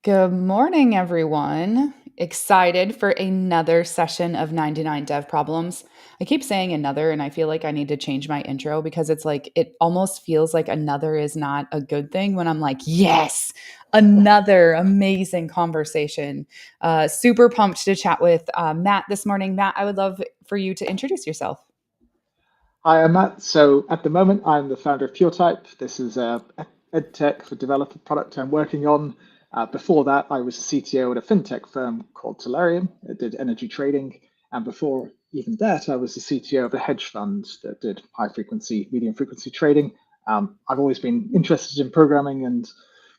Good morning, everyone. Excited for another session of 99 Dev Problems. I keep saying another, and I feel like I need to change my intro because it's like, it almost feels like another is not a good thing when I'm like, yes, another amazing conversation. Super pumped to chat with Matt this morning. Matt, I would love for you to introduce yourself. Hi, I'm Matt. So at the moment, I'm the founder of PureType. This is a edtech for developer product I'm working on. Before that, I was a CTO at a fintech firm called Tellurium. It did energy trading. And before even that, I was the CTO of a hedge fund that did high frequency, medium frequency trading. I've always been interested in programming and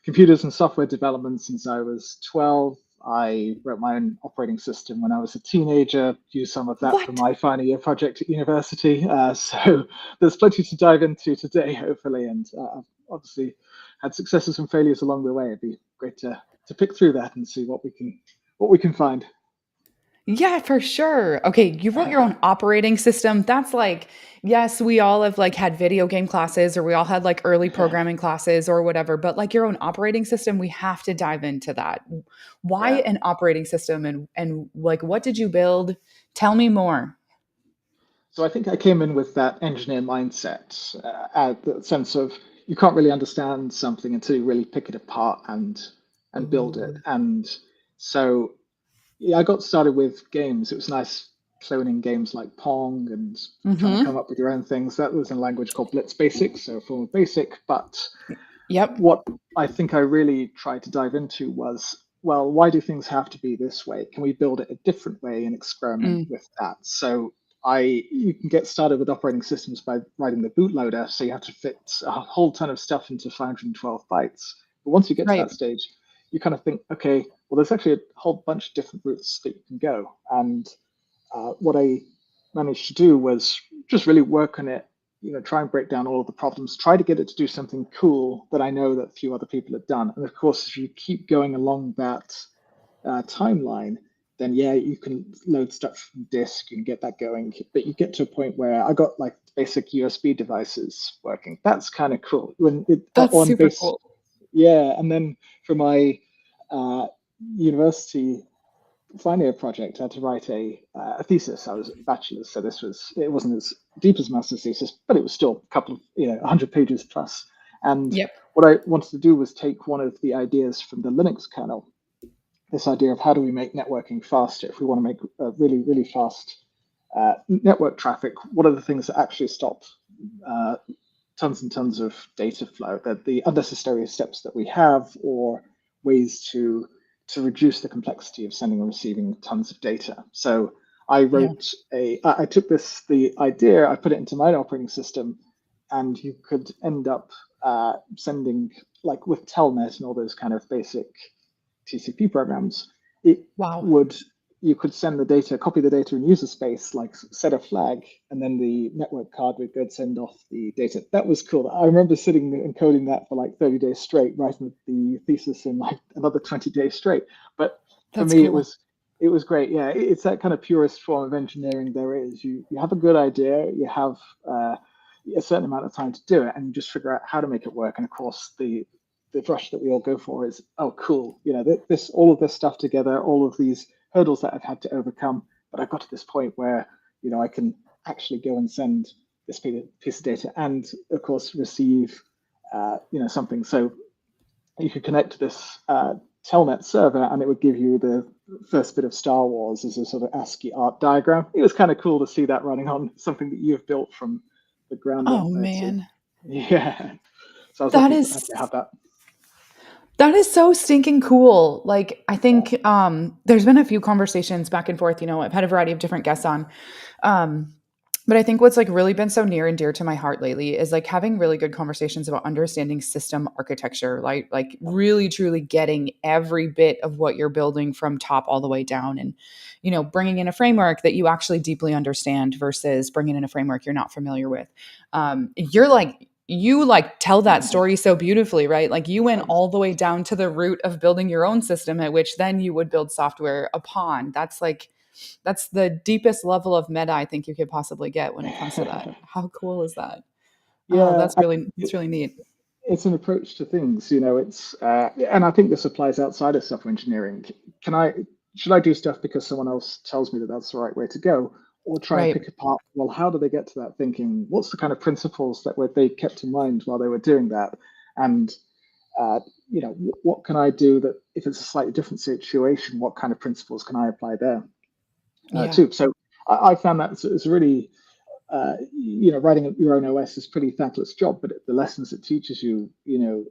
computers and software development since I was 12. I wrote my own operating system when I was a teenager, used some of that for What? my final year project at university. So there's plenty to dive into today, hopefully. And I've obviously had successes and failures along the way. It'd be great to pick through that and see what we can find. Yeah, for sure. Okay, you wrote your own operating system. That's like, yes, we all have like had video game classes or we all had like early programming classes or whatever, but like your own operating system, we have to dive into that. Why Yeah. an operating system and like what did you build? Tell me more. So I think I came in with that engineer mindset, the sense of you can't really understand something until you really pick it apart and build it. Ooh. And so yeah, I got started with games. It was nice cloning games like Pong and trying to come Mhm. up with your own things. That was in a language called Blitz Basic, so a form of Basic. But Yep. what I think I really tried to dive into was, well, why do things have to be this way? Can we build it a different way and experiment Mm. with that? So you can get started with operating systems by writing the bootloader. So you have to fit a whole ton of stuff into 512 bytes. But once you get to Right. that stage, you kind of think, okay, well, there's actually a whole bunch of different routes that you can go. And what I managed to do was just really work on it, try and break down all of the problems, try to get it to do something cool that I know that few other people have done. And of course, if you keep going along that timeline, then yeah, you can load stuff from disk, you can get that going. But you get to a point where I got like basic USB devices working. That's kind of cool. When it That's on super base, cool. yeah. And then for my uh, university final year project, I had to write a thesis. I was a bachelor's, so it wasn't as deep as master's thesis, but it was still a couple of 100 pages plus. And Yep. what I wanted to do was take one of the ideas from the Linux kernel, this idea of how do we make networking faster if we want to make really fast network traffic. What are the things that actually stop uh, tons and tons of data flow, that the unnecessary steps that we have, or ways to reduce the complexity of sending and receiving tons of data. So Yeah. I took the idea, I put it into my operating system, and you could end up sending, like with Telnet and all those kind of basic TCP programs, it Wow. would you could send the data, copy the data in user space, like set a flag, and then the network card would go send off the data. That was cool. I remember sitting and coding that for like 30 days straight, writing the thesis in like another 20 days straight. But for That's me, it cool. was it was great. Yeah, it's that kind of purest form of engineering there is. You have a good idea, you have a certain amount of time to do it, and you just figure out how to make it work. And of course, the rush that we all go for is, oh, cool, this all of this stuff together, all of these hurdles that I've had to overcome, but I got to this point where I can actually go and send this piece of data, and of course receive something. So you could connect to this telnet server, and it would give you the first bit of Star Wars as a sort of ASCII art diagram. It was kind of cool to see that running on something that you have built from the ground up Oh there too. man. Yeah, so I was That happy is to have that. That is so stinking cool. Like, I think there's been a few conversations back and forth. I've had a variety of different guests on. Um, but I think what's like really been so near and dear to my heart lately is like having really good conversations about understanding system architecture, like really truly getting every bit of what you're building from top all the way down and, bringing in a framework that you actually deeply understand versus bringing in a framework you're not familiar with. You like tell that story so beautifully, right? Like you went all the way down to the root of building your own system at which then you would build software upon. That's the deepest level of meta I think you could possibly get when it comes to that. How cool is that? Oh, Yeah, it's really neat. it's an approach to things. It's and I think this applies outside of software engineering. Can I should I do stuff because someone else tells me that that's the right way to go, or try and Right. pick apart? Well, how do they get to that thinking? What's the kind of principles that were they kept in mind while they were doing that? And uh, what can I do that if it's a slightly different situation? What kind of principles can I apply there Yeah. too? So I found that it's really writing your own OS is a pretty thankless job, but the lessons it teaches you, you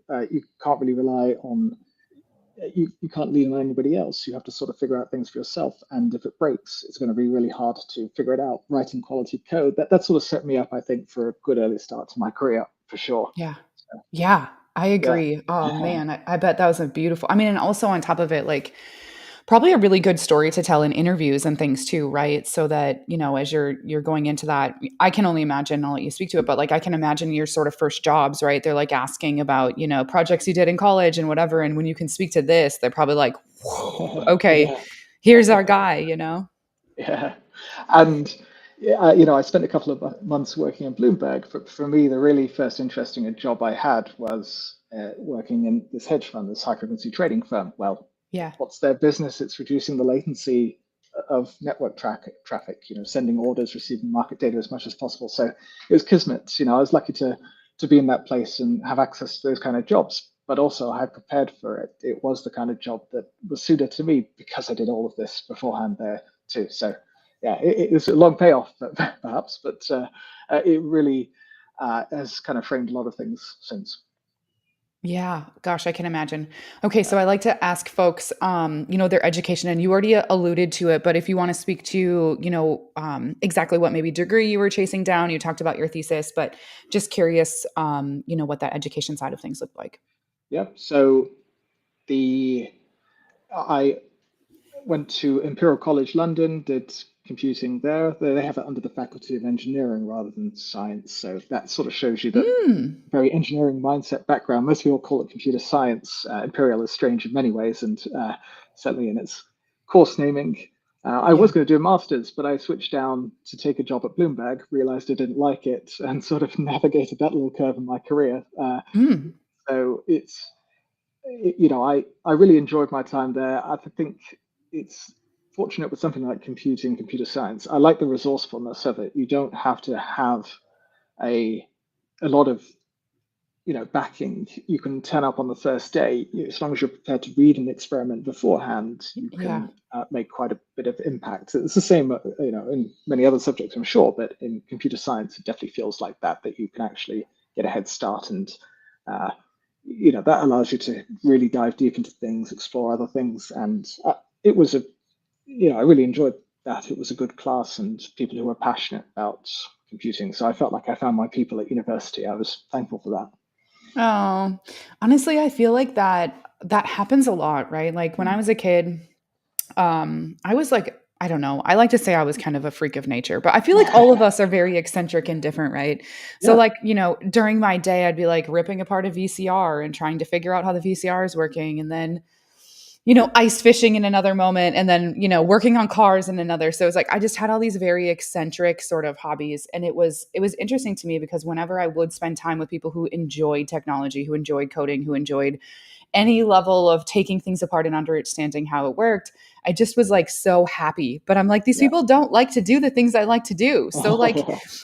can't really rely on, you can't lean on anybody else. You have to sort of figure out things for yourself. And if it breaks, it's going to be really hard to figure it out. Writing quality code, that sort of set me up, I think, for a good early start to my career, for sure. Yeah. Yeah, I Yeah. agree. Oh man, I bet that was a beautiful. I mean, and also on top of it, like probably a really good story to tell in interviews and things too, right? So that, as you're going into that, I can only imagine, I'll let you speak to it, but like I can imagine your sort of first jobs, right? They're like asking about, projects you did in college and whatever. And when you can speak to this, they're probably like, whoa, okay, Yeah. here's our guy. Yeah, and I spent a couple of months working in Bloomberg. For me, the really first interesting job I had was working in this hedge fund, this high frequency trading firm. Well, Yeah. what's their business? It's reducing the latency of network traffic. Sending orders, receiving market data as much as possible. So it was kismet. I was lucky to be in that place and have access to those kind of jobs. But also, I prepared for it. It was the kind of job that was suited to me because I did all of this beforehand there too. So yeah, it was a long payoff, perhaps, but it really has kind of framed a lot of things since. Yeah, gosh, I can imagine. Okay, Yeah. so I like to ask folks, their education, and you already alluded to it, but if you want to speak to, exactly what maybe degree you were chasing down, you talked about your thesis, but just curious, what that education side of things looked like. Yep. So the I went to Imperial College London, did computing there. They have it under the Faculty of Engineering rather than Science, so that sort of shows you that Mm, very engineering mindset background. Most people call it computer science. Imperial is strange in many ways, and certainly in its course naming. I yeah. was going to do a master's, but I switched down to take a job at Bloomberg, realized I didn't like it, and sort of navigated that little curve in my career. Mm, So I really enjoyed my time there. I think it's fortunate with something like computing, computer science. I like the resourcefulness of it. You don't have to have a a lot of backing. You can turn up on the first day. As long as you're prepared to read and experiment beforehand, you yeah. can make quite a bit of impact. It's the same, in many other subjects, I'm sure, but in computer science, it definitely feels like that you can actually get a head start, and uh, that allows you to really dive deep into things, explore other things, and it was I really enjoyed that. It was a good class and people who were passionate about computing. So I felt like I found my people at university. I was thankful for that. Oh, honestly, I feel like that happens a lot, right? Like when I Mm. was a kid, I was like, I don't know. I like to say I was kind of a freak of nature, but I feel like all of us are very eccentric and different, right? So Yeah. like, during my day I'd be like ripping apart a VCR and trying to figure out how the VCR is working and then ice fishing in another moment and then, working on cars in another. So it's like I just had all these very eccentric sort of hobbies and it was interesting to me because whenever I would spend time with people who enjoyed technology, who enjoyed coding, who enjoyed any level of taking things apart and understanding how it worked, I just was like so happy. But I'm like, these Yeah. people don't like to do the things I like to do. So like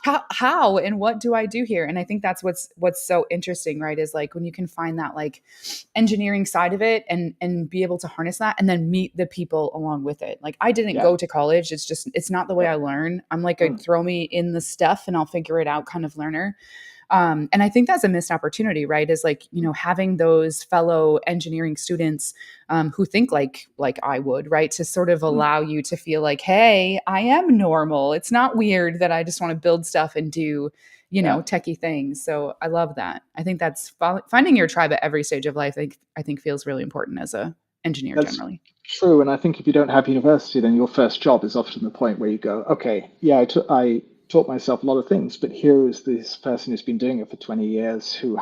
how and what do I do here? And I think that's what's so interesting, right? Is like when you can find that like engineering side of it and be able to harness that and then meet the people along with it. Like I didn't Yeah. go to college. It's not the way Yeah. I learn. I'm like a Mm. throw me in the stuff and I'll figure it out kind of learner. And I think that's a missed opportunity, right? Is like having those fellow engineering students who think like I would, right? To sort of Mm. allow you to feel like, hey, I am normal. It's not weird that I just want to build stuff and do Yeah. techie things. So I love that. I think that's finding your tribe at every stage of life. I think feels really important as a engineer That's generally. true. And I think if you don't have university, then your first job is often the point where you go, okay, yeah, I taught myself a lot of things, but here is this person who's been doing it for 20 years who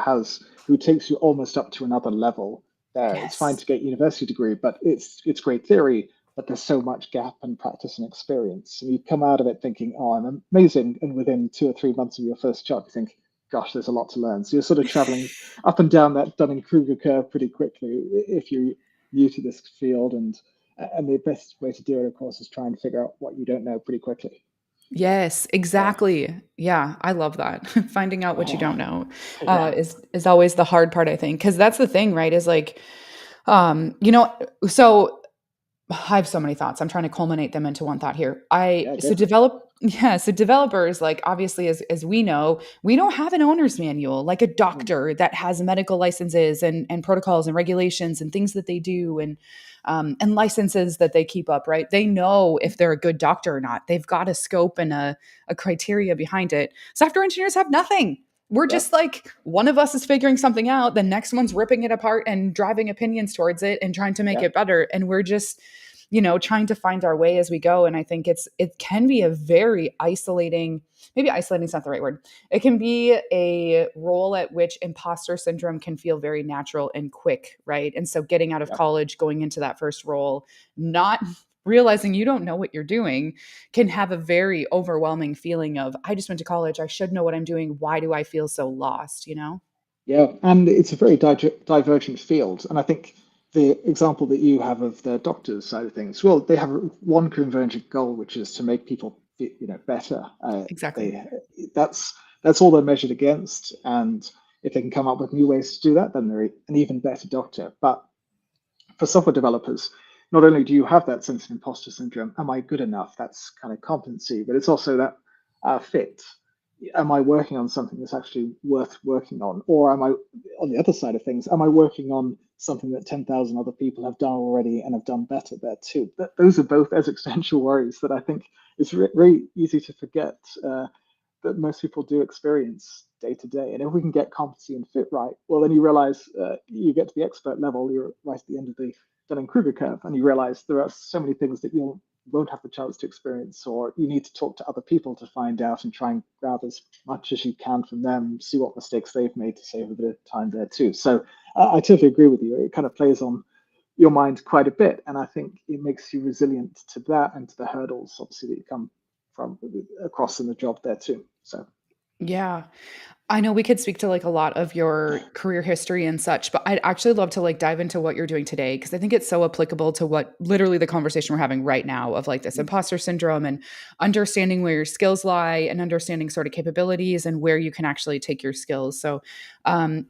takes you almost up to another level there. It's fine Yes. to get a university degree, but it's great theory, but there's so much gap in practice and experience. And you come out of it thinking, oh, I'm amazing. And within 2 or 3 months of your first job, you think, gosh, there's a lot to learn. So you're sort of traveling up and down that Dunning-Kruger curve pretty quickly if you're new to this field. And the best way to do it, of course, is try and figure out what you don't know pretty quickly. Yes, Yeah. exactly. Yeah, I love that. Finding out what you don't know Yeah. is always the hard part, I think, because that's the thing, right? Is like, you know, so I have so many thoughts. I'm trying to culminate them into one thought here. Yeah, go for it. So developers, like obviously as we know, we don't have an owner's manual like a Mm, doctor that has medical licenses and protocols and regulations and things that they do and licenses that they keep up, right? They know if they're a good doctor or not. They've got a scope and a criteria behind it. Software engineers have nothing. We're yeah. just like one of us is figuring something out, the next one's ripping it apart and driving opinions towards it and trying to make Yeah. it better. And we're just, trying to find our way as we go. And I think it can be a very isolating, maybe isolating is not the right word. It can be a role at which imposter syndrome can feel very natural and quick, right? And so getting out of Yeah. college, going into that first role, not realizing you don't know what you're doing can have a very overwhelming feeling of, I just went to college, I should know what I'm doing. Why do I feel so lost? Yeah, and it's a very divergent field. And I think the example that you have of the doctors side of things, well, they have one convergent goal, which is to make people, better. Exactly. They that's all they're measured against, and if they can come up with new ways to do that, then they're an even better doctor. But for software developers, not only do you have that sense of imposter syndrome, am I good enough? That's kind of competency, but it's also that fit. Am I working on something that's actually worth working on? Or am I, on the other side of things, am I working on something that 10,000 other people have done already and have done better there too? Those are both existential worries that I think it's very easy to forget that most people do experience day to day. And if we can get competency and fit right, well, then you realize you get to the expert level, you're right at the end of the Dunning-Kruger curve, and you realize there are so many things that you won't have the chance to experience, or you need to talk to other people to find out and try and grab as much as you can from them, see what mistakes they've made to save a bit of time there too. So I totally agree with you. It kind of plays on your mind quite a bit, and I think it makes you resilient to that and to the hurdles, obviously, that you come from across in the job there too. So Yeah. I know we could speak to like a lot of your career history and such, but I'd actually love to like dive into what you're doing today because I think it's so applicable to what literally the conversation we're having right now of like this imposter syndrome and understanding where your skills lie and understanding sort of capabilities and where you can actually take your skills. So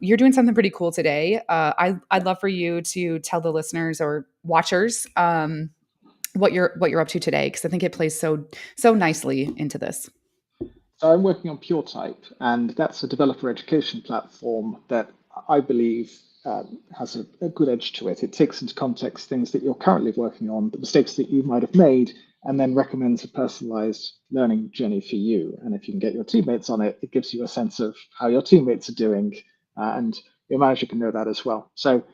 you're doing something pretty cool today. I'd love for you to tell the listeners or watchers what you're up to today because I think it plays so nicely into this. So I'm working on PureType, and that's a developer education platform that I believe has a good edge to it. It takes into context things that you're currently working on, the mistakes that you might have made, and then recommends a personalized learning journey for you. And if you can get your teammates on it, it gives you a sense of how your teammates are doing, and your manager can know that as well. So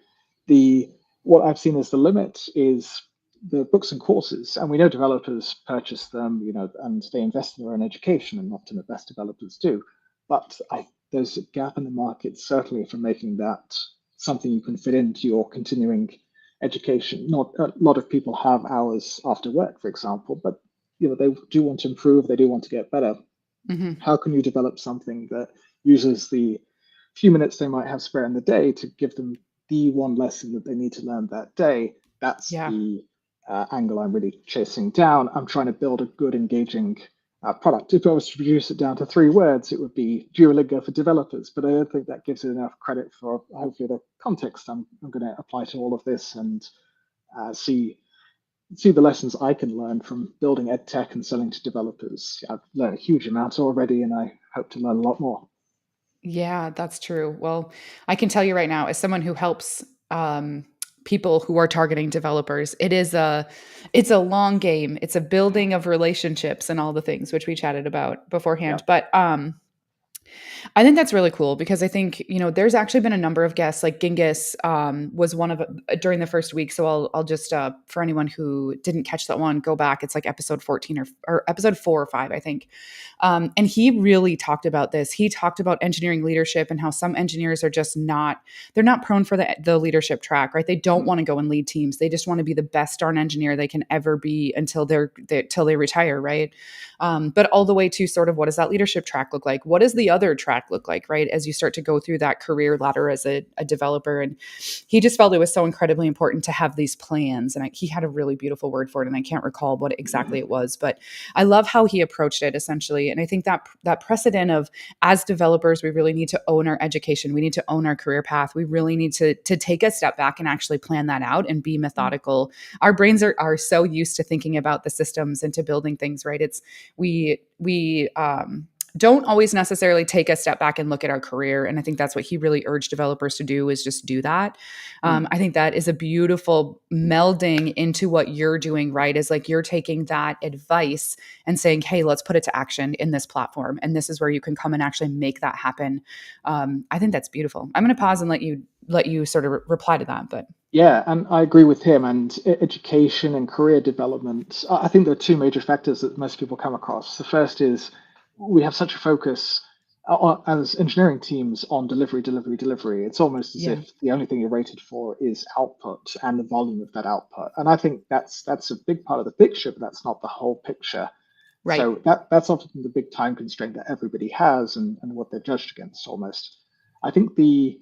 the what I've seen as the limit is the books and courses, and we know developers purchase them, and they invest in their own education, and often the best developers do. But there's a gap in the market, certainly, for making that something you can fit into your continuing education. Not a lot of people have hours after work, for example, but they do want to improve, they do want to get better. Hmm. How can you develop something that uses the few minutes they might have spare in the day to give them the one lesson that they need to learn that day? That's Yeah. the angle I'm really chasing down. I'm trying to build a good, engaging product. If I was to reduce it down to 3 words, it would be Duolingo for developers, but I don't think that gives it enough credit for hopefully the context I'm going to apply to all of this and see the lessons I can learn from building ed tech and selling to developers. I've learned a huge amount already, and I hope to learn a lot more. Yeah, that's true. Well, I can tell you right now, as someone who helps people who are targeting developers, it's a long game. It's a building of relationships and all the things which we chatted about Yeah. beforehand. But I think that's really cool because I think, there's actually been a number of guests, like Genghis was one of during the first week. So I'll just, for anyone who didn't catch that one, go back. It's like episode 14 or episode 4 or 5, I think. And he really talked about this. He talked about engineering leadership and how some engineers are just they're not prone for the leadership track, right? They don't Mm. want to go and lead teams. They just want to be the best darn engineer they can ever be until till they retire, right? But all the way to sort of what does that leadership track look like? What is the other track look like, right? As you start to go through that career ladder as a developer. And he just felt it was so incredibly important to have these plans. And he had a really beautiful word for it. And I can't recall what exactly it was, but I love how he approached it essentially. And I think that precedent of, as developers, we really need to own our education. We need to own our career path. We really need to take a step back and actually plan that out and be methodical. Our brains are so used to thinking about the systems and to building things, right? It's we don't always necessarily take a step back and look at our career. And I think that's what he really urged developers to do, is just do that. I think that is a beautiful melding into what you're doing, right? Is like you're taking that advice and saying, hey, let's put it to action in this platform. And this is where you can come and actually make that happen. I think that's beautiful. I'm going to pause and let you sort of reply to that. But Yeah, and I agree with him. And education and career development, I think there are two major factors that most people come across. The first is we have such a focus as engineering teams on delivery, delivery, delivery. It's almost as yeah, if the only thing you're rated for is output and the volume of that output. And I think that's a big part of the picture, but that's not the whole picture. right. So that's often the big time constraint that everybody has, and what they're judged against almost. I think the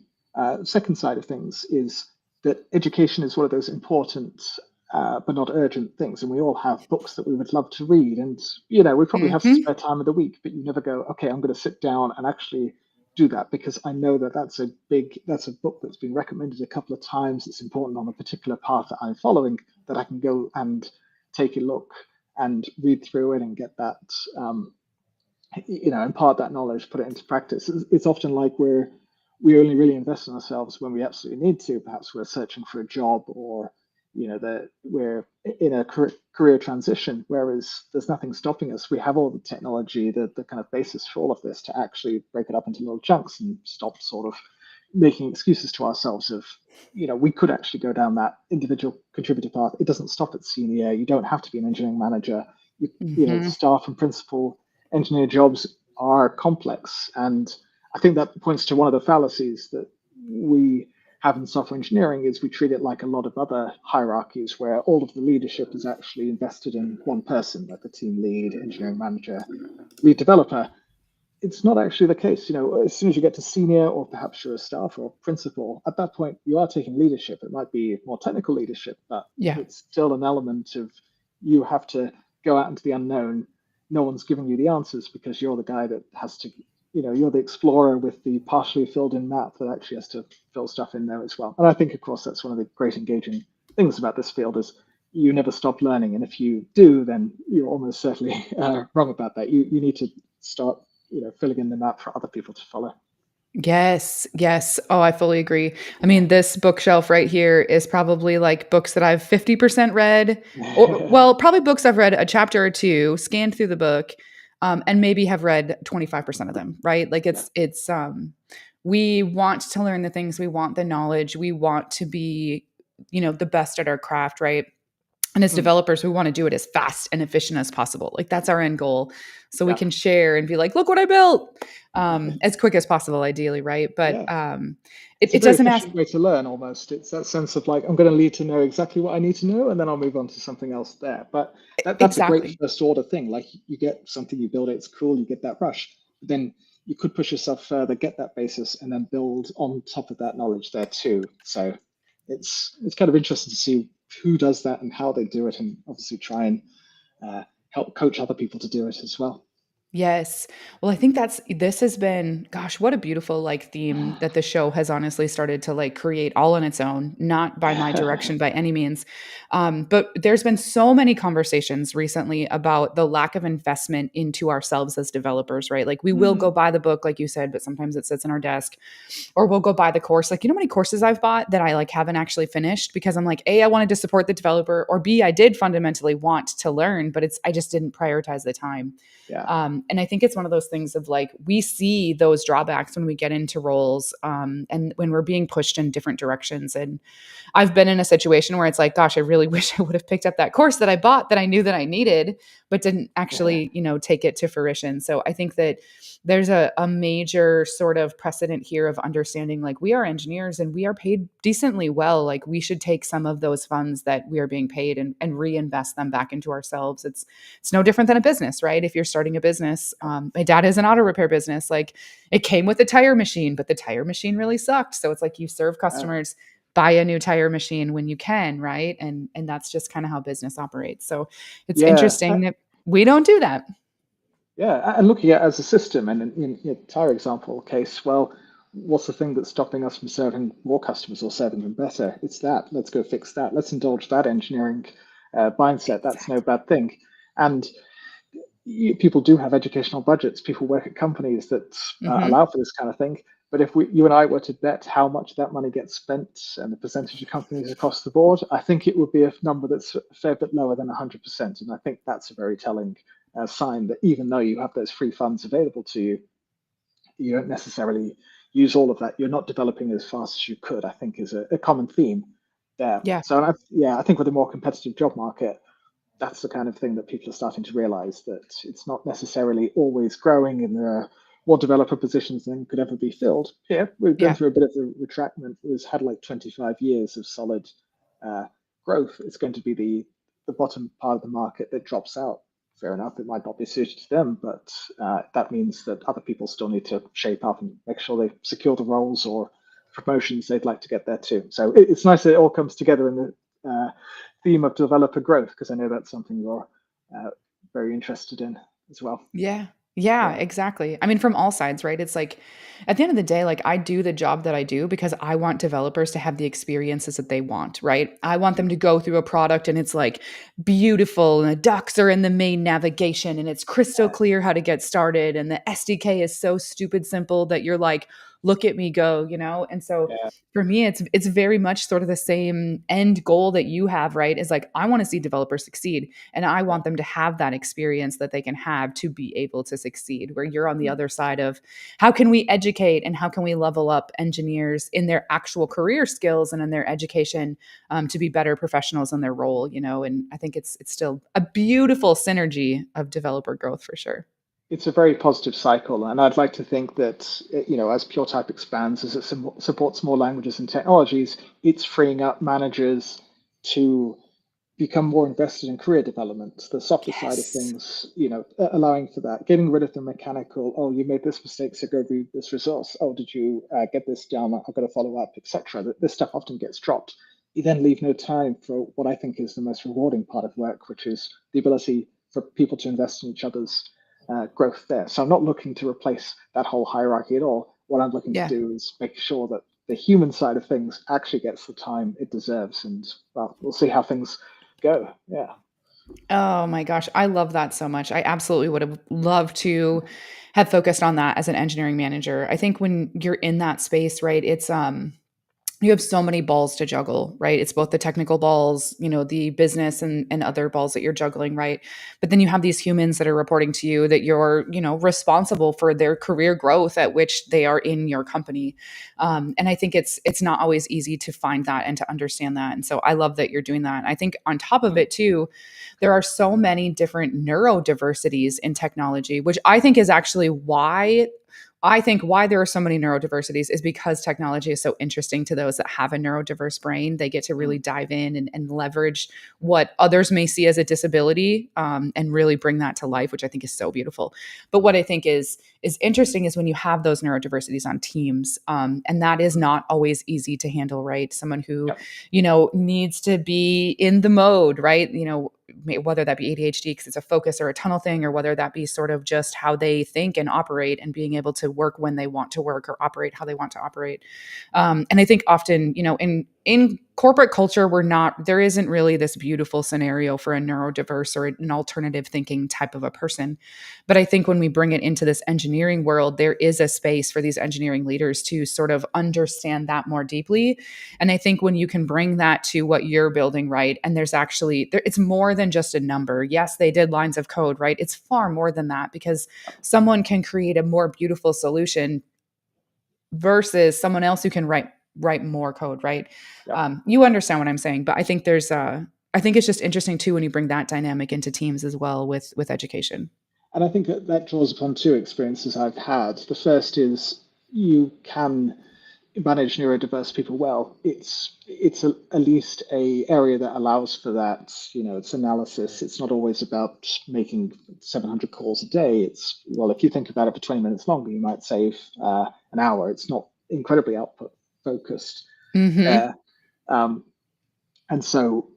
second side of things is that education is one of those important but not urgent things. And we all have books that we would love to read. And, we probably have Hmm. spare time of the week, but you never go, okay, I'm going to sit down and actually do that, because I know that that's a book that's been recommended a couple of times. It's important on a particular path that I'm following, that I can go and take a look and read through it and get that, impart that knowledge, put it into practice. It's often like we only really invest in ourselves when we absolutely need to. Perhaps we're searching for a job, or that we're in a career transition, whereas there's nothing stopping us. We have all the technology, the kind of basis for all of this, to actually break it up into little chunks and stop sort of making excuses to ourselves of, we could actually go down that individual contributor path. It doesn't stop at senior. You don't have to be an engineering manager. Hmm. Staff and principal engineer jobs are complex. And I think that points to one of the fallacies that we have in software engineering, is we treat it like a lot of other hierarchies, where all of the leadership is actually invested in one person, like the team lead, engineering manager, lead developer. It's not actually the case. As soon as you get to senior, or perhaps you're a staff or principal, at that point you are taking leadership. It might be more technical leadership, but Yeah. it's still an element of, you have to go out into the unknown. No one's giving you the answers, because you're the guy that has to, you're the explorer with the partially filled in map that actually has to fill stuff in there as well. And I think, of course, that's one of the great engaging things about this field, is you never stop learning. And if you do, then you're almost certainly wrong about that. You need to start, filling in the map for other people to follow. Yes, yes. Oh, I fully agree. I mean, this bookshelf right here is probably like books that I've 50% read, or well, probably books I've read a chapter or two, scanned through the book, and maybe have read 25% of them, right? Like Yeah. it's we want to learn the things, we want the knowledge, we want to be, the best at our craft, right? And as Mm. developers, we want to do it as fast and efficient as possible. Like that's our end goal. So we Yeah. can share and be like, look what I built, as quick as possible, ideally, right? But Yeah. it, It's a it very doesn't ask. efficient way to learn almost. It's that sense of like, I'm going to need to know exactly what I need to know, and then I'll move on to something else there. But that's a great Exactly. first order thing. Like, you get something, you build it, it's cool, you get that rush. But then you could push yourself further, get that basis, and then build on top of that knowledge there too. So it's kind of interesting to see who does that and how they do it, and obviously try and help coach other people to do it as well. Yes. Well, I think this has been, gosh, what a beautiful like theme that the show has honestly started to like create all on its own, not by my direction by any means. But there's been so many conversations recently about the lack of investment into ourselves as developers, right? Like we will go Mm, buy the book, like you said, but sometimes it sits in our desk, or we'll go buy the course. Like, how many courses I've bought that I like haven't actually finished because I'm like, A, I wanted to support the developer, or B, I did fundamentally want to learn, but I just didn't prioritize the time. yeah. And I think it's one of those things of like, we see those drawbacks when we get into roles, and when we're being pushed in different directions. And I've been in a situation where it's like, gosh, I really wish I would have picked up that course that I bought that I knew that I needed, but didn't actually, take it to fruition. So I think that there's a major sort of precedent here of understanding like we are engineers and we are paid decently well. Like we should take some of those funds that we are being paid and reinvest them back into ourselves. It's no different than a business, right? If you're starting a business, business. My dad has an auto repair business. Like it came with a tire machine, but the tire machine really sucked. So it's like you serve Uh, customers, buy a new tire machine when you can, right? And that's just kind of how business operates. So it's yeah, interesting that we don't do that. yeah, and looking at it as a system, and in your tire example case, well, what's the thing that's stopping us from serving more customers or serving them better? It's that. Let's go fix that. Let's indulge that engineering mindset. That's no Exactly. bad thing. And people do have educational budgets. People work at companies that Hmm. allow for this kind of thing. But if you and I were to bet how much that money gets spent and the percentage of companies across the board, I think it would be a number that's a fair bit lower than 100%. And I think that's a very telling sign that even though you have those free funds available to you, you don't necessarily use all of that. You're not developing as fast as you could, I think, is a common theme there. Yeah. So, yeah, I think with a more competitive job market, that's the kind of thing that people are starting to realize that it's not necessarily always growing and there are more developer positions than could ever be filled. Yeah, we've been Yeah. through a bit of a retractment. We've had like 25 years of solid uh, growth. It's going to be the bottom part of the market that drops out. Fair enough, it might not be suited to them, but that means that other people still need to shape up and make sure they secure the roles or promotions they'd like to get there too. So it's nice that it all comes together in the theme of developer growth, because I know that's something you're uh, very interested in as well. Yeah. Yeah, Yeah, exactly. I mean, from all sides, right? It's like at the end of the day, like I do the job that I do because I want developers to have the experiences that they want, right? I want them to go through a product and it's like beautiful and the docs are in the main navigation and it's crystal yeah, clear how to get started and the SDK is so stupid simple that you're like, look at me go, you know? And so yeah, for me it's very much sort of the same end goal that you have, right? Is like I want to see developers succeed. And I yeah. want them to have that experience that they can have to be able to succeed, where you're on the other side of how can we educate and how can we level up engineers in their actual career skills and in their education to be better professionals in their role, you know? And I think it's still a beautiful synergy of developer growth for sure. It's a very positive cycle, and I'd like to think that as PureType expands, as it supports more languages and technologies, it's freeing up managers to become more invested in career development, the softer side of Yes. things, allowing for that, getting rid of the mechanical, oh, you made this mistake, so go read this resource. Oh, did you get this down? I've got to follow up, etc. This stuff often gets dropped. You then leave no time for what I think is the most rewarding part of work, which is the ability for people to invest in each other's growth there. So I'm not looking to replace that whole hierarchy at all. What I'm looking to Yeah. do is make sure that the human side of things actually gets the time it deserves. And well, we'll see how things go. Yeah. Oh my gosh, I love that so much. I absolutely would have loved to have focused on that as an engineering manager. I think when you're in that space, right, it's you have so many balls to juggle, right? It's both the technical balls, you know, the business and other balls that you're juggling, right? But then you have these humans that are reporting to you that you're, you know, responsible for their career growth at which they are in your company. And I think it's not always easy to find that and to understand that. And so I love that you're doing that. I think on top of Mm. it too, there are so many different neurodiversities in technology, which I think is actually why there are so many neurodiversities is because technology is so interesting to those that have a neurodiverse brain. They get to really Mm. dive in and leverage what others may see as a disability and really bring that to life, which I think is so beautiful. But what I think is interesting is when you have those neurodiversities on teams, and that is not always easy to handle, right? Someone who, Yep. you know, needs to be in the mode, right? You know, whether that be ADHD because it's a focus or a tunnel thing, or whether that be sort of just how they think and operate and being able to work when they want to work or operate how they want to operate. And I think often, you know, in corporate culture, there isn't really this beautiful scenario for a neurodiverse or an alternative thinking type of a person. But I think when we bring it into this engineering world, there is a space for these engineering leaders to sort of understand that more deeply. And I think when you can bring that to what you're building, right? And it's more than just a number. Yes, they did lines of code, right? It's far more than that because someone can create a more beautiful solution versus someone else who can write more code, right? Yep. You understand what I'm saying, but I think I think it's just interesting too when you bring that dynamic into teams as well with education. And I think that draws upon two experiences I've had. The first is you can manage neurodiverse people well, at least a area that allows for that. It's analysis. It's not always about making 700 calls a day. It's, well, if you think about it for 20 minutes longer, you might save an hour. It's not incredibly output focused Mm-hmm. there. Um, and so,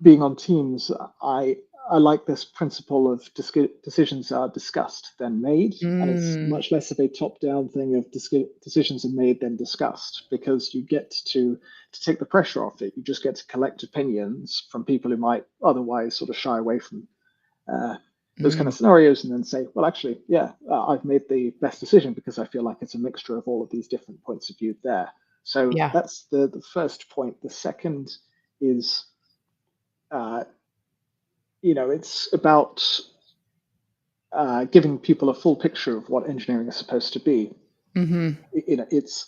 being on teams, I like this principle of decisions are discussed then made, and it's Mm. much less of a top-down thing of decisions are made then discussed, because you get to take the pressure off it. You just get to collect opinions from people who might otherwise sort of shy away from uh, those kind of Mm. scenarios, and then say, well, actually, yeah, I've made the best decision because I feel like it's a mixture of all of these different points of view there. So Yeah. that's the first point. The second is, uh, it's about giving people a full picture of what engineering is supposed to be. Mm-hmm. It's,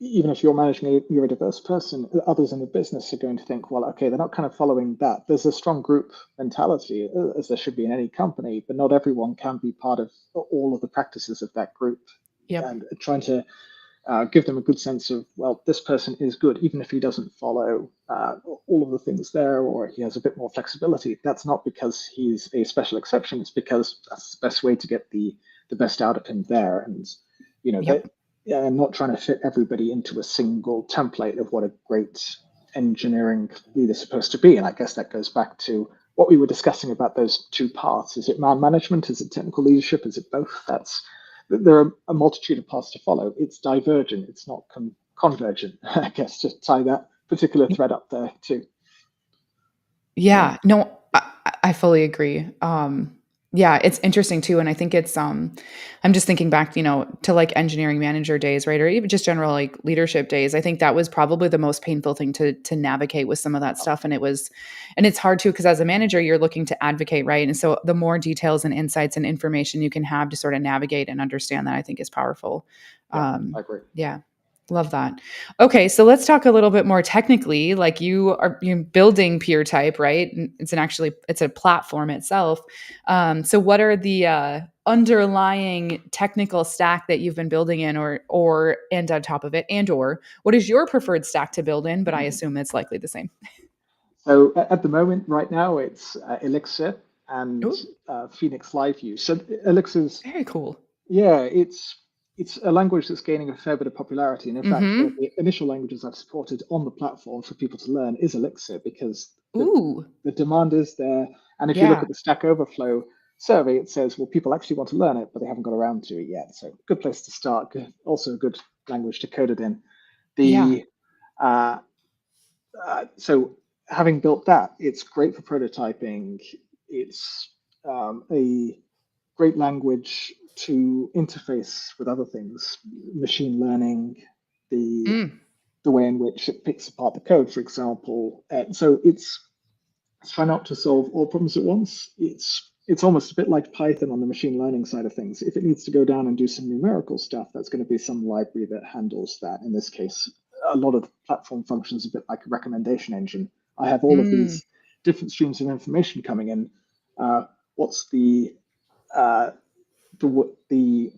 even if you're managing a neurodiverse person, others in the business are going to think, well, okay, they're not kind of following that. There's a strong group mentality, as there should be in any company, but not everyone can be part of all of the practices of that group. Yep. And trying to give them a good sense of, well, this person is good, even if he doesn't follow all of the things there, or he has a bit more flexibility. That's not because he's a special exception. It's because that's the best way to get the best out of him there. And Yep. that, yeah, I'm not trying to fit everybody into a single template of what a great engineering leader is supposed to be. And I guess that goes back to what we were discussing about those two parts. Is it man management? Is it technical leadership? Is it both? There are a multitude of paths to follow. It's divergent. It's not convergent. I guess, just tie that particular thread up there too. Yeah. Yeah, no, I fully agree. Yeah, it's interesting too, and I think I'm just thinking back, to like engineering manager days, right, or even just general like leadership days. I think that was probably the most painful thing to navigate with some of that stuff, and it's hard too because as a manager, you're looking to advocate, right, and so the more details and insights and information you can have to sort of navigate and understand that, I think is powerful. Yeah, I agree. Yeah, love that. Okay, so let's talk a little bit more technically. Like you're building peer type, right? And it's a platform itself. So what are the underlying technical stack that you've been building in, or and on top of it, and or what is your preferred stack to build in? But I assume it's likely the same. So at the moment, right now, it's Elixir and Oh, Phoenix Live View. So Elixir's, very cool. yeah, it's a language that's gaining a fair bit of popularity. And in fact, one of Mm-hmm. the initial languages I've supported on the platform for people to learn is Elixir, because Ooh, the demand is there. And if you look yeah, at the Stack Overflow survey, it says, well, people actually want to learn it, but they haven't got around to it yet. So good place to start. Also a good language to code it in. yeah, The uh, so having built that, it's great for prototyping. It's a great language to interface with other things, machine learning, the mm, the way in which it picks apart the code, for example. So it's try not to solve all problems at once. It's almost a bit like Python on the machine learning side of things. If it needs to go down and do some numerical stuff, that's going to be some library that handles that. In this case, a lot of the platform functions a bit like a recommendation engine. I have all of mm, these different streams of information coming in. What's uh, the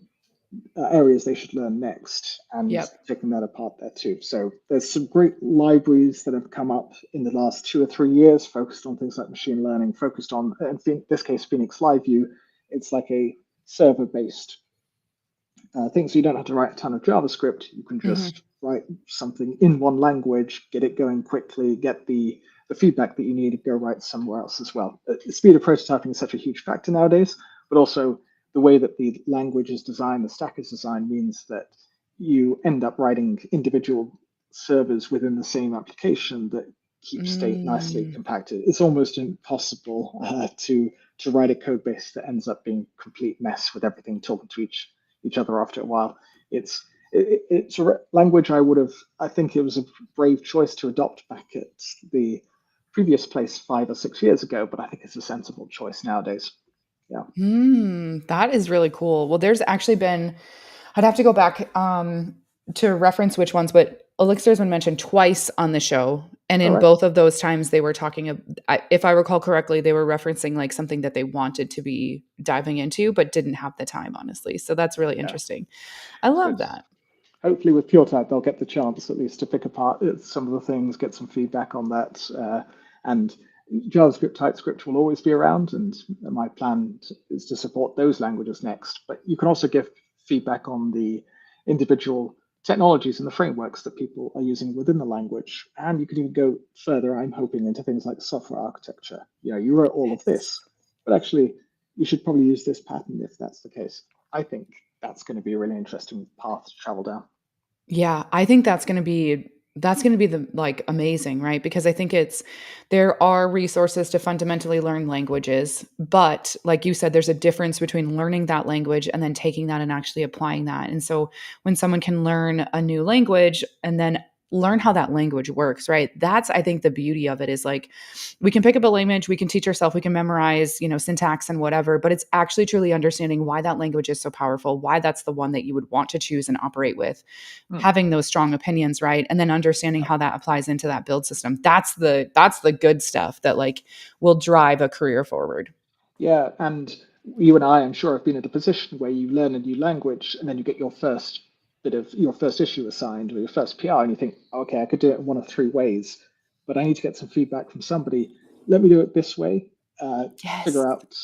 areas they should learn next, and yep. taking that apart there too. So there's some great libraries that have come up in the last 2 or 3 years focused on things like machine learning, focused on, in this case, Phoenix Live View. It's like a server based thing. So you don't have to write a ton of JavaScript. You can Mm-hmm. just write something in one language, get it going quickly, get the feedback that you need to go write somewhere else as well. The speed of prototyping is such a huge factor nowadays, but also the way that the language is designed, the stack is designed, means that you end up writing individual servers within the same application that keep state nicely Mm. compacted. It's almost impossible to write a code base that ends up being a complete mess with everything talking to each other after a while. It's a language I think it was a brave choice to adopt back at the previous place 5 or 6 years ago, but I think it's a sensible choice nowadays. Yeah. That is really cool. Well, there's actually been, I'd have to go back to reference which ones, but Elixir has been mentioned twice on the show. And All in right. both of those times, they were talking, if I recall correctly, they were referencing like something that they wanted to be diving into, but didn't have the time, honestly. So that's really Yeah. interesting. I So love it's that. hopefully with pure type they'll get the chance at least to pick apart some of the things, get some feedback on that, and JavaScript, TypeScript will always be around, and my plan is to support those languages next. But you can also give feedback on the individual technologies and the frameworks that people are using within the language, and you can even go further. I'm hoping into things like software architecture. You wrote all of this, but actually you should probably use this pattern if that's the case. I think that's going to be a really interesting path to travel down. Yeah, I think that's going to be the like amazing, right? Because I think it's there are resources to fundamentally learn languages, but like you said there's a difference between learning that language and then taking that and actually applying that. And so when someone can learn a new language and then learn how that language works, right? That's I think the beauty of it is like we can pick up a language, we can teach ourselves, we can memorize, syntax and whatever, but it's actually truly understanding why that language is so powerful, why that's the one that you would want to choose and operate with, Hmm. having those strong opinions, right? And then understanding how that applies into that build system. That's the good stuff that like will drive a career forward. Yeah, and you and I'm sure, have been in a position where you learn a new language and then you get your first issue assigned or your first PR, and you think, okay, I could do it in one of three ways, but I need to get some feedback from somebody. Let me do it this way. Yes. Figure out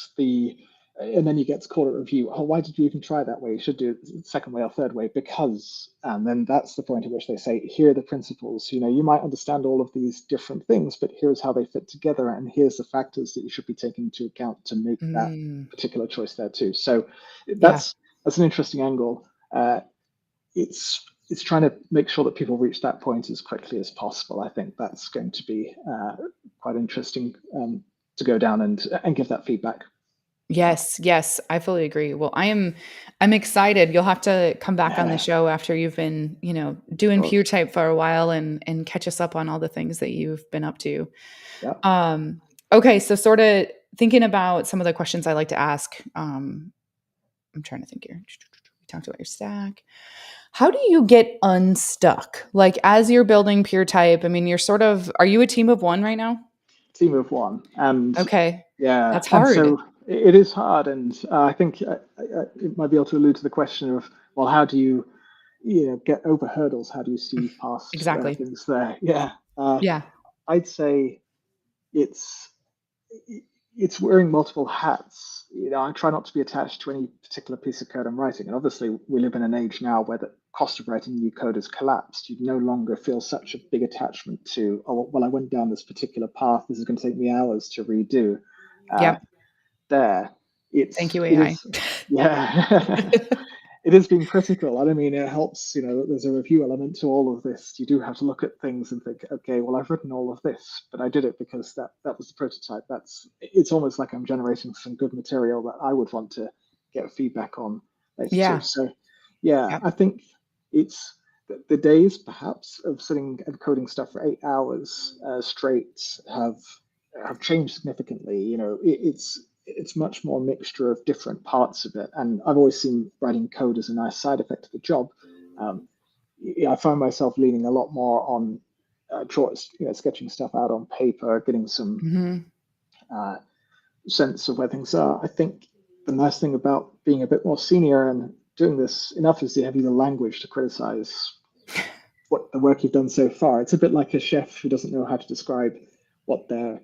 and then you get to call it review. Oh, why did you even try that way? You should do it the second way or third way because, and then that's the point at which they say, here are the principles. You might understand all of these different things, but here's how they fit together, and here's the factors that you should be taking into account to make that Mm, particular choice there too. So yeah. that's an interesting angle. It's trying to make sure that people reach that point as quickly as possible. I think that's going to be quite interesting to go down and give that feedback. Yes, yes, I fully agree. Well, I'm excited. You'll have to come back on the Yeah, show after you've been, of doing peer course. type for a while and catch us up on all the things that you've been up to. Yeah. Um, okay, so sort of thinking about some of the questions I like to ask. I'm trying to think here. We talked about your stack. How do you get unstuck? Like as you're building peer type, I mean, are you a team of one right now? Team of one, and Okay. yeah, That's and hard. so it is hard, and I think it might be able to allude to the question of, well, how do you, get over hurdles? How do you see past Exactly. things there? Yeah, Yeah. I'd say it's it's wearing multiple hats. I try not to be attached to any particular piece of code I'm writing. And obviously, we live in an age now where the cost of writing new code has collapsed. You no longer feel such a big attachment to, oh, well, I went down this particular path. This is going to take me hours to redo. Uh, Yep. there, Thank you, it AI. is, yeah. It is being critical. I don't mean it helps, there's a review element to all of this. You do have to look at things and think, okay, well, I've written all of this, but I did it because that was the prototype. It's almost like I'm generating some good material that I would want to get feedback on later too. Yeah. So, yeah, Yep. I think it's the days perhaps of sitting and coding stuff for 8 hours straight have changed significantly. It's much more a mixture of different parts of it. And I've always seen writing code as a nice side effect of the job. Um, I find myself leaning a lot more on sketching stuff out on paper, getting some Mhm. uh, sense of where things are. I think the nice thing about being a bit more senior and doing this enough is to have you the language to criticize what the work you've done so far. It's a bit like a chef who doesn't know how to describe what the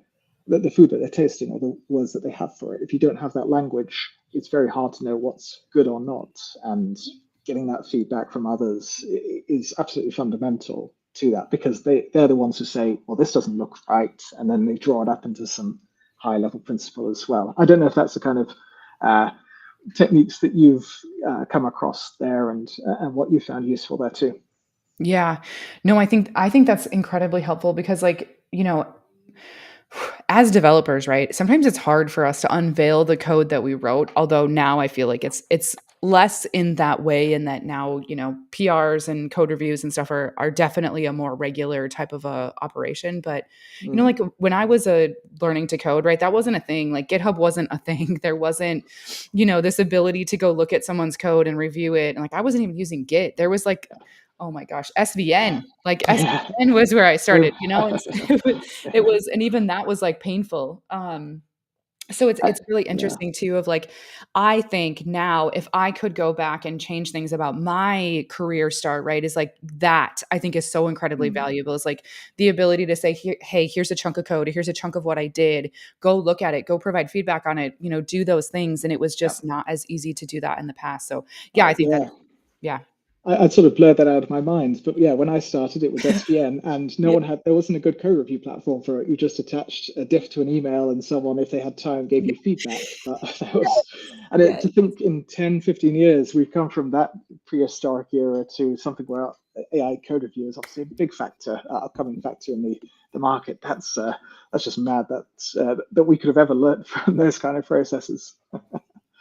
food that they're tasting or the words that they have for it. If you don't have that language, it's very hard to know what's good or not. And getting that feedback from others is absolutely fundamental to that because they're the ones who say, well, this doesn't look right. And then they draw it up into some high level principle as well. I don't know if that's the kind of uh, techniques that you've come across there and what you found useful there too. Yeah. No, I think that's incredibly helpful because like, as developers, right? Sometimes it's hard for us to unveil the code that we wrote, although now I feel like it's less in that way and that now, PRs and code reviews and stuff are definitely a more regular type of a operation, but Mm, like when I was learning to code, right? That wasn't a thing. Like GitHub wasn't a thing. There wasn't, this ability to go look at someone's code and review it. And like I wasn't even using Git. There was like, oh my gosh, SVN. Like yeah. SVN was where I True. started, and so it was, and even that was like painful. So it's really Yeah. interesting too of like, I think now if I could go back and change things about my career start, right, is like that I think is so incredibly Mm. valuable. Is like the ability to say, here, hey, here's a chunk of code, here's a chunk of what I did. Go look at it, go provide feedback on it, do those things. And it was Yeah. just not as easy to do that in the past. So yeah, I think that Yeah. yeah. I'd sort of blurred that out of my mind, but yeah, when I started, it was SVN, and Yeah. there wasn't a good code review platform for it. You just attached a diff to an email, and someone, if they had time, gave Yeah. you feedback. But that Yeah. was, and to Yes. think in 10, 15 years, we've come from that prehistoric era to something where AI code review is obviously a big factor, upcoming factor in the market. That's just mad that we could have ever learned from those kind of processes.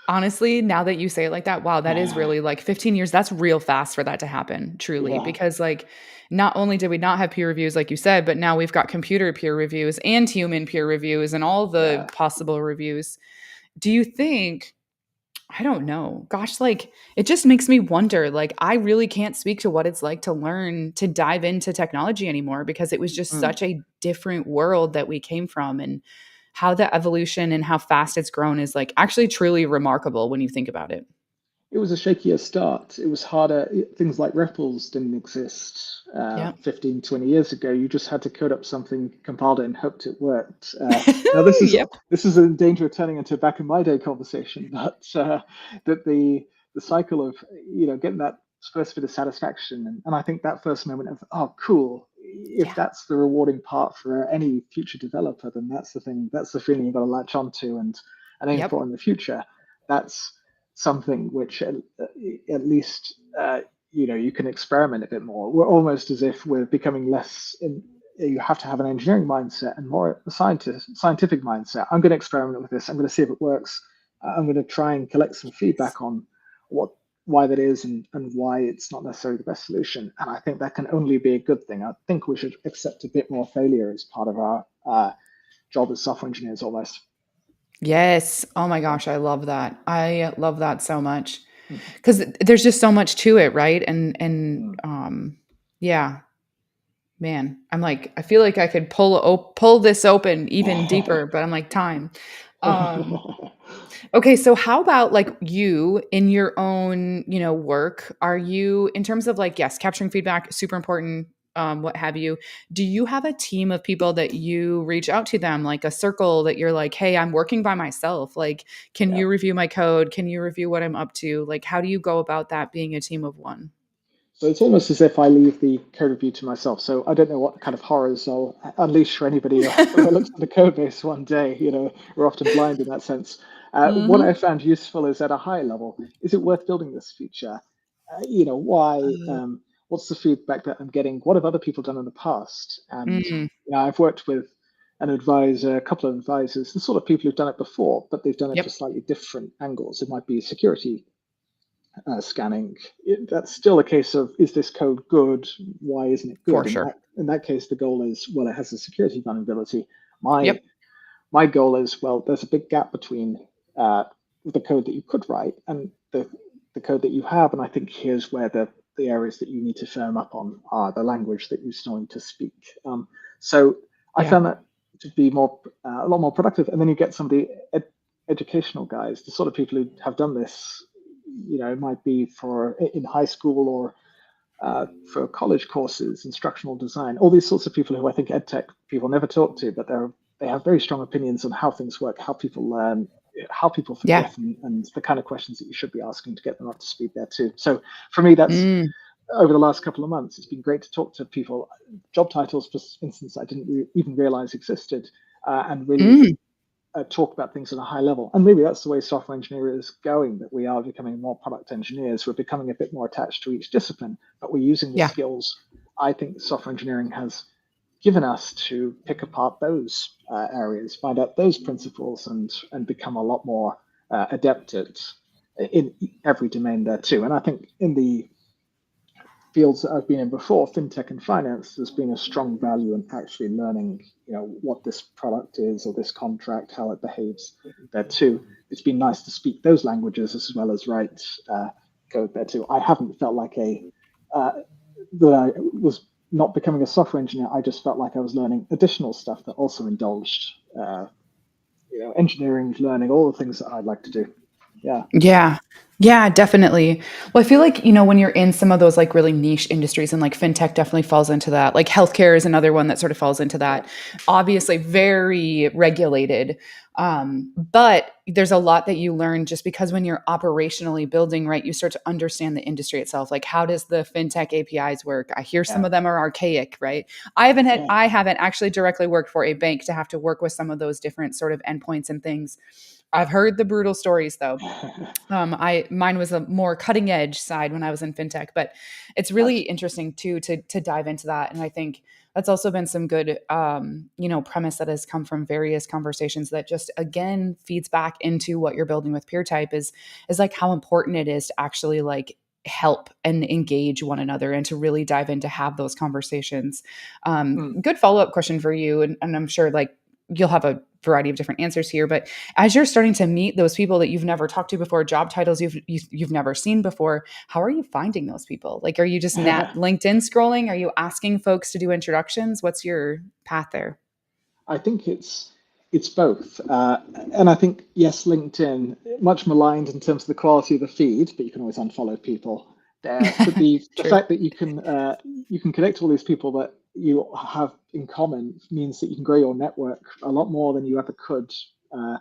Honestly, now that you say it like that, wow, that is really like 15 years. That's real fast for that to happen, truly. Yeah. Because, like, not only did we not have peer reviews, like you said, but now we've got computer peer reviews and human peer reviews and all the Yeah. possible reviews. Do you think, I don't know, gosh, like, it just makes me wonder. Like, I really can't speak to what it's like to learn to dive into technology anymore because it was just Mm. such a different world that we came from. And how the evolution and how fast it's grown is like actually truly remarkable when you think about it. It was a shakier start. It was harder. Things like REPLs didn't exist Yep. 15, 20 years ago. You just had to code up something, compiled it, and hoped it worked. Now this is Yep. this is in danger of turning into a back in my day conversation, but that the cycle of getting that first bit of satisfaction, and I think that first moment of, oh, cool. If Yeah. that's the rewarding part for any future developer, then that's the thing. That's the feeling you've got to latch onto and aim Yep. for in the future. That's something which at least you can experiment a bit more. We're almost as if we're becoming less in. You have to have an engineering mindset and more a scientific mindset. I'm going to experiment with this. I'm going to see if it works. I'm going to try and collect some feedback on what why that is and why it's not necessarily the best solution. And I think that can only be a good thing. I think we should accept a bit more failure as part of our job as software engineers almost. Yes. Oh my gosh, I love that. I love that so much Mm, because there's just so much to it, right? And mm. yeah, man, I'm like, I feel like I could pull this open even deeper, but I'm like, time. Um, Okay, so how about like you in your own, work? Are you in terms of like, yes, capturing feedback, super important, what have you? Do you have a team of people that you reach out to them, like a circle that you're like, hey, I'm working by myself. Like, can Yeah. you review my code? Can you review what I'm up to? Like, how do you go about that being a team of one? So it's almost as if I leave the code review to myself. So I don't know what kind of horrors I'll unleash for anybody who looks at the code base one day. We're often blind in that sense. What I Mhm. found useful is at a high level, is it worth building this feature? Why? Uh, What's the feedback that I'm getting? What have other people done in the past? And mm, I've worked with an advisor, a couple of advisors, the sort of people who've done it before, but they've done it for yep, slightly different angles. It might be security scanning. That's still a case of, is this code good? Why isn't it for good? sure. In that case, the goal is, well, it has a security vulnerability. My Yep. my goal is, well, there's a big gap between the code that you could write and the code that you have, and I think here's where the areas that you need to firm up on are the language that you're starting to speak. So I Yeah. found that to be a lot more productive, and then you get some of the educational guys, the sort of people who have done this. It might be for in high school or for college courses, instructional design, all these sorts of people who I think edtech people never talk to, but they have very strong opinions on how things work, how people learn, how people Yeah. forget, and the kind of questions that you should be asking to get them up to speed there too. So for me, that's Mm, over the last couple of months, it's been great to talk to people, job titles, for instance, I didn't even realize existed, and really mm, talk about things at a high level. And maybe that's the way software engineering is going, that we are becoming more product engineers. We're becoming a bit more attached to each discipline, but we're using the yeah. skills I think software engineering has given us to pick apart those areas, find out those principles, and become a lot more adept at in every domain there too. And I think in the fields that I've been in before, fintech and finance, there's been a strong value in actually learning, what this product is or this contract, how it behaves there too. It's been nice to speak those languages as well as write code there too. I haven't felt like uh, that I was not becoming a software engineer. I just felt like I was learning additional stuff that also indulged engineering, learning, all the things that I'd like to do. Yeah, Yeah. Yeah, definitely. Well, I feel like, when you're in some of those like really niche industries, and like fintech definitely falls into that. Like healthcare is another one that sort of falls into yeah, that. Obviously very regulated. But there's a lot that you learn just because when you're operationally building, right, you start to understand the industry itself. Like how does the fintech APIs work? I hear some yeah, of them are archaic, right? yeah. I haven't actually directly worked for a bank to have to work with some of those different sort of endpoints and things. I've heard the brutal stories though. I mine was a more cutting edge side when I was in fintech, but it's really Nice. interesting too to dive into that. And I think that's also been some good premise that has come from various conversations that just again feeds back into what you're building with peer type is like how important it is to actually like help and engage one another and to really dive in to have those conversations. Mm. Good follow-up question for you, and I'm sure like you'll have a variety of different answers here, but as you're starting to meet those people that you've never talked to before, job titles you've never seen before, how are you finding those people? Like, are you just LinkedIn scrolling? Are you asking folks to do introductions? What's your path there? I think it's both, and I think yes, LinkedIn much maligned in terms of the quality of the feed, but you can always unfollow people there. But the True. fact that you can connect all these people that you have in common means that you can grow your network a lot more than you ever could uh,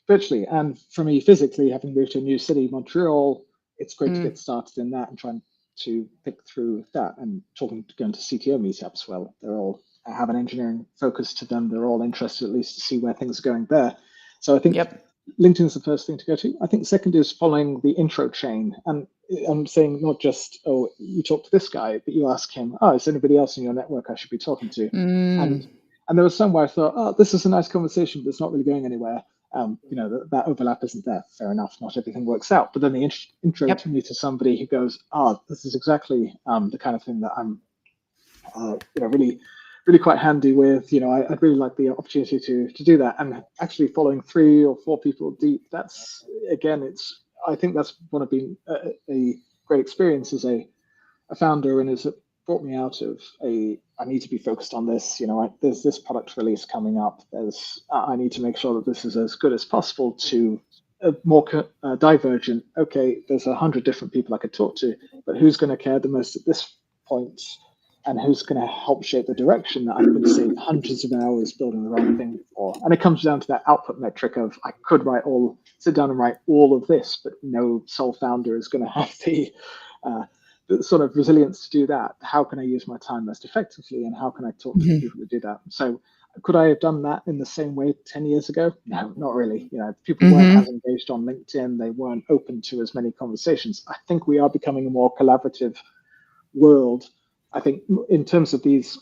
virtually. And for me, physically, having moved to a new city, Montreal, it's great to get Mm, started in that and trying to pick through that and going to CTO meetups. Well, they're all have an engineering focus to them. They're all interested at least to see where things are going there. So I think yep. LinkedIn is the first thing to go to. I think second is following the intro chain. And I'm saying not just, oh, you talk to this guy, but you ask him, oh, is there anybody else in your network I should be talking to? And Mm, and there was some where I thought, oh, this is a nice conversation, but it's not really going anywhere. That overlap isn't there. Fair enough. Not everything works out. But then the intro to yep. me to somebody who goes, oh, this is exactly the kind of thing that I'm, really, really quite handy with. I'd really like the opportunity to do that. And actually following 3 or 4 people deep, that's again, I think that's one of been a great experience as a founder, and has brought me out of I need to be focused on this. There's this product release coming up. I need to make sure that this is as good as possible to a more divergent. Okay, there's 100 different people I could talk to, but who's going to care the most at this point, and who's going to help shape the direction that I could save hundreds of hours building the right thing for? And it comes down to that output metric of I could sit down and write all of this, but no sole founder is going to have uh, the sort of resilience to do that. How can I use my time most effectively, and how can I talk to the Mhm. people who do that? So could I have done that in the same way 10 years ago? No, not really. People weren't as Mhm. engaged on LinkedIn. They weren't open to as many conversations. I think we are becoming a more collaborative world. I think in terms of these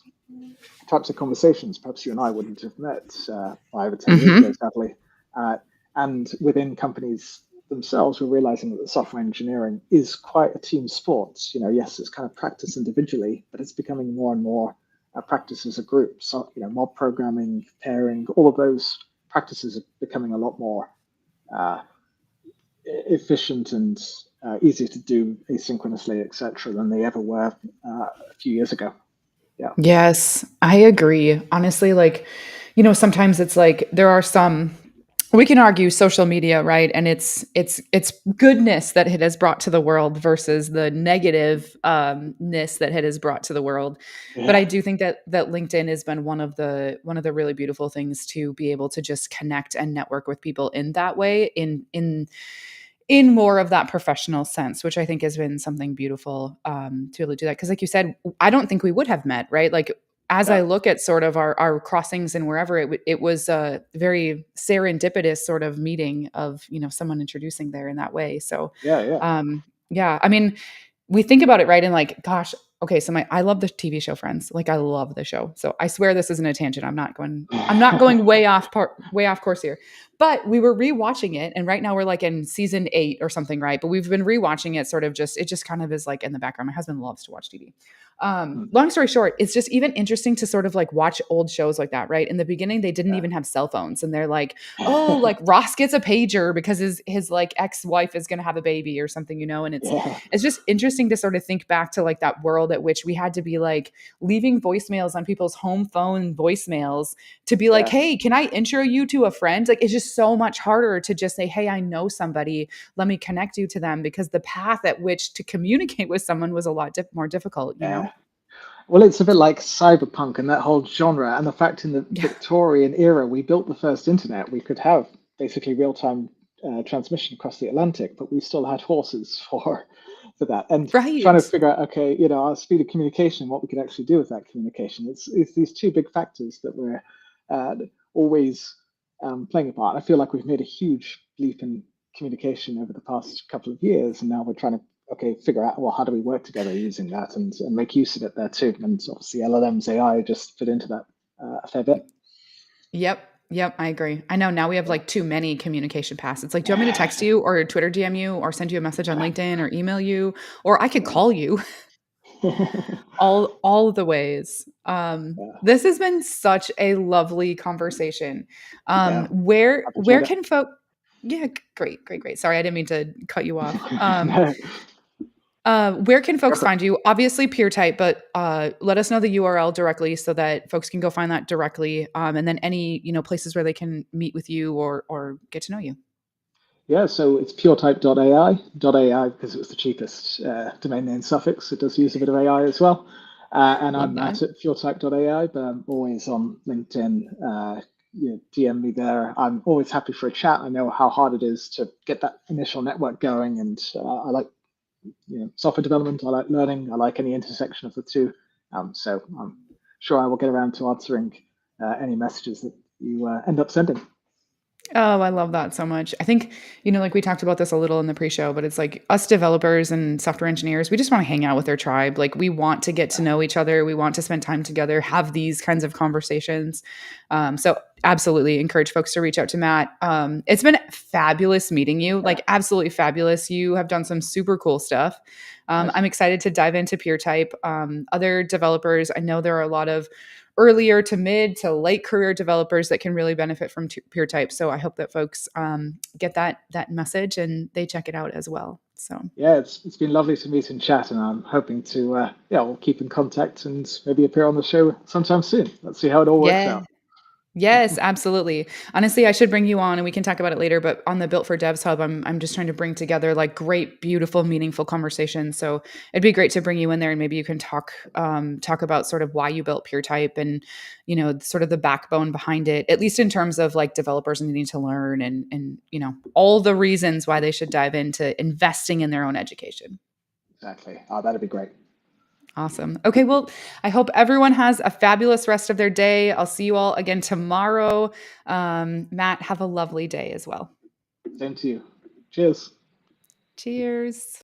types of conversations, perhaps you and I wouldn't have met 5 or 10 years ago, Mhm. sadly. Uh, and within companies themselves, we're realizing that the software engineering is quite a team sport. Yes, it's kind of practice individually, but it's becoming more and more practice as a group. So, more programming, pairing, all of those practices are becoming a lot more uh, efficient and easier to do asynchronously, etc., than they ever were a few years ago. Yeah, Yes, I agree. Honestly, like, sometimes it's like there are some we can argue social media, right? And it's goodness that it has brought to the world versus the negative ness that it has brought to the world. But I yeah, do think that LinkedIn has been one of the really beautiful things to be able to just connect and network with people in that way in more of that professional sense, which I think has been something beautiful to be able to do that. Because, like you said, I don't think we would have met, right? Like as I yeah, look at sort of our crossings and wherever it was a very serendipitous sort of meeting of someone introducing there in that way. So, yeah, yeah. yeah, I mean, we think about it, right? And like, gosh, okay, so I love the TV show Friends. Like I love the show. So I swear this isn't a tangent. I'm not going way off course here. But we were rewatching it, and right now we're like in season 8 or something, right? But we've been rewatching it, sort of just it just kind of is like in the background. My husband loves to watch TV. Hmm. Long story short, it's just even interesting to sort of like watch old shows like that, right? In the beginning, they didn't Yeah. even have cell phones, and they're like, oh, like Ross gets a pager because his like ex wife is going to have a baby or something, and it's Yeah. it's just interesting to sort of think back to like that world world at which we had to be like leaving voicemails on people's home phone voicemails to be like, Yeah. hey, can I intro you to a friend? Like, it's just so much harder to just say, hey, I know somebody, let me connect you to them, because the path at which to communicate with someone was a lot more difficult, you know? Yeah. Well, it's a bit like cyberpunk and that whole genre, and the fact in the Yeah. Victorian era we built the first internet. We could have basically real-time transmission across the Atlantic, but we still had horses for that. And trying to Right. figure out, okay, our speed of communication, what we could actually do with that communication. It's these two big factors that we're uh, always playing a part. I feel like we've made a huge leap in communication over the past couple of years, and now we're trying to figure out, well, how do we work together using that and make use of it there too. And obviously LLMs, AI just fit into that a fair bit. Yep. Yep. I agree. I know now we have like too many communication paths. It's like, do you want me to text you or Twitter DM you or send you a message on LinkedIn or email you? Or I could Yeah. call you. All the ways. Yeah. This has been such a lovely conversation. Yeah. I've Where enjoyed it. can folk Yeah, great, great, great. Sorry, I didn't mean to cut you off. No, Where can go folks for it. find you? Obviously, Peer Type, but let us know the URL directly so that folks can go find that directly. And then any places where they can meet with you or get to know you. Yeah, so it's puretype.ai because it was the cheapest domain name suffix. It does use a bit of AI as well. And Love I'm that. Matt at puretype.ai, but I'm always on LinkedIn. DM me there. I'm always happy for a chat. I know how hard it is to get that initial network going, and I like software development. I like learning. I like any intersection of the two. So I'm sure I will get around to answering any messages that you end up sending. Oh, I love that so much. I think, like we talked about this a little in the pre-show, but it's like us developers and software engineers, we just want to hang out with our tribe. Like we want to get to know each other. We want to spend time together, have these kinds of conversations. So absolutely encourage folks to reach out to Matt. It's been fabulous meeting you, Yeah, like absolutely fabulous. You have done some super cool stuff. nice. I'm excited to dive into Peer Type. Other developers, I know there are a lot of earlier to mid to late career developers that can really benefit from Peer Type. So I hope that folks get that message and they check it out as well. So Yeah, it's been lovely to meet and chat, and I'm hoping to we'll keep in contact and maybe appear on the show sometime soon. Let's see how it all works yeah. out. Yes, absolutely. Honestly, I should bring you on and we can talk about it later, but on the Built for Devs Hub, I'm just trying to bring together like great, beautiful, meaningful conversations. So it'd be great to bring you in there and maybe you can talk about sort of why you built Pure Type and, sort of the backbone behind it, at least in terms of like developers needing to learn and all the reasons why they should dive into investing in their own education. Exactly. Oh, that'd be great. Awesome. Okay, well, I hope everyone has a fabulous rest of their day. I'll see you all again tomorrow. Matt, have a lovely day as well. Same to you. Cheers. Cheers.